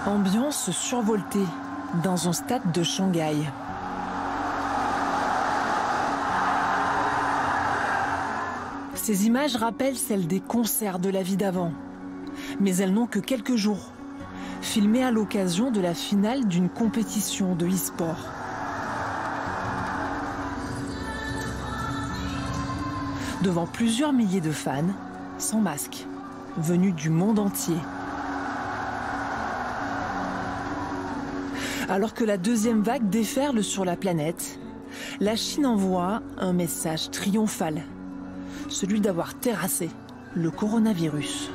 Ambiance survoltée dans un stade de Shanghai. Ces images rappellent celles des concerts de la vie d'avant. Mais elles n'ont que quelques jours. Filmées à l'occasion de la finale d'une compétition de e-sport. Devant plusieurs milliers de fans, sans masque, venus du monde entier. Alors que la deuxième vague déferle sur la planète, la Chine envoie un message triomphal. Celui d'avoir terrassé le coronavirus.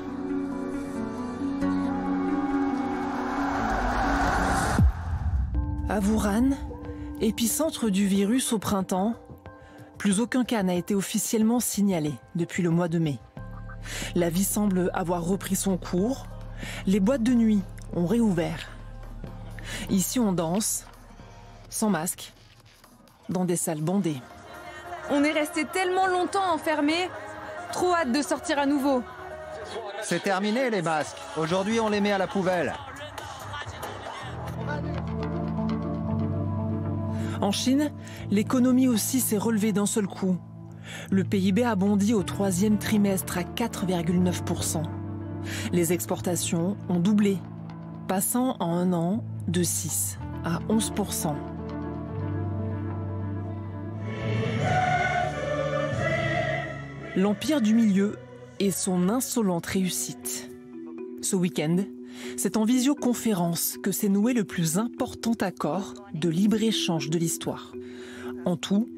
À Wuhan, épicentre du virus au printemps, plus aucun cas n'a été officiellement signalé depuis le mois de mai. La vie semble avoir repris son cours. Les boîtes de nuit ont réouvert. Ici, on danse, sans masque, dans des salles bondées. On est resté tellement longtemps enfermés, trop hâte de sortir à nouveau. C'est terminé les masques, aujourd'hui on les met à la poubelle. En Chine, l'économie aussi s'est relevée d'un seul coup. Le PIB a bondi au troisième trimestre à 4,9%. Les exportations ont doublé, passant en un an de 6 à 11%. L'Empire du Milieu et son insolente réussite. Ce week-end, c'est en visioconférence que s'est noué le plus important accord de libre-échange de l'histoire. En tout,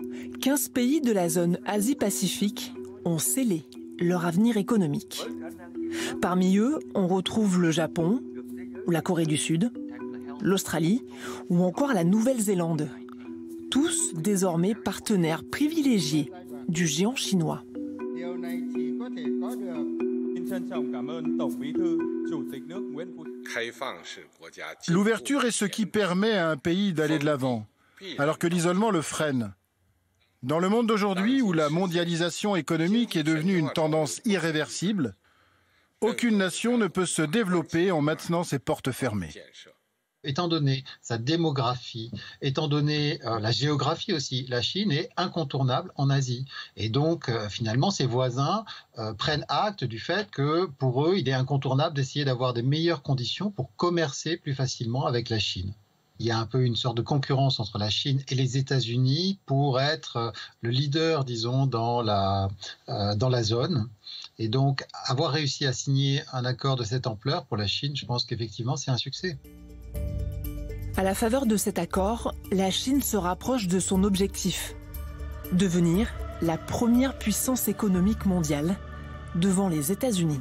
15 pays de la zone Asie-Pacifique ont scellé leur avenir économique. Parmi eux, on retrouve le Japon, la Corée du Sud, l'Australie ou encore la Nouvelle-Zélande. Tous désormais partenaires privilégiés du géant chinois. L'ouverture est ce qui permet à un pays d'aller de l'avant, alors que l'isolement le freine. Dans le monde d'aujourd'hui, où la mondialisation économique est devenue une tendance irréversible, aucune nation ne peut se développer en maintenant ses portes fermées. Étant donné sa démographie, étant donné la géographie aussi, la Chine est incontournable en Asie. Et donc, finalement, ses voisins prennent acte du fait que, pour eux, il est incontournable d'essayer d'avoir des meilleures conditions pour commercer plus facilement avec la Chine. Il y a un peu une sorte de concurrence entre la Chine et les États-Unis pour être le leader, disons, dans la zone. Et donc, avoir réussi à signer un accord de cette ampleur pour la Chine, je pense qu'effectivement, c'est un succès. À la faveur de cet accord, la Chine se rapproche de son objectif, devenir la première puissance économique mondiale devant les États-Unis.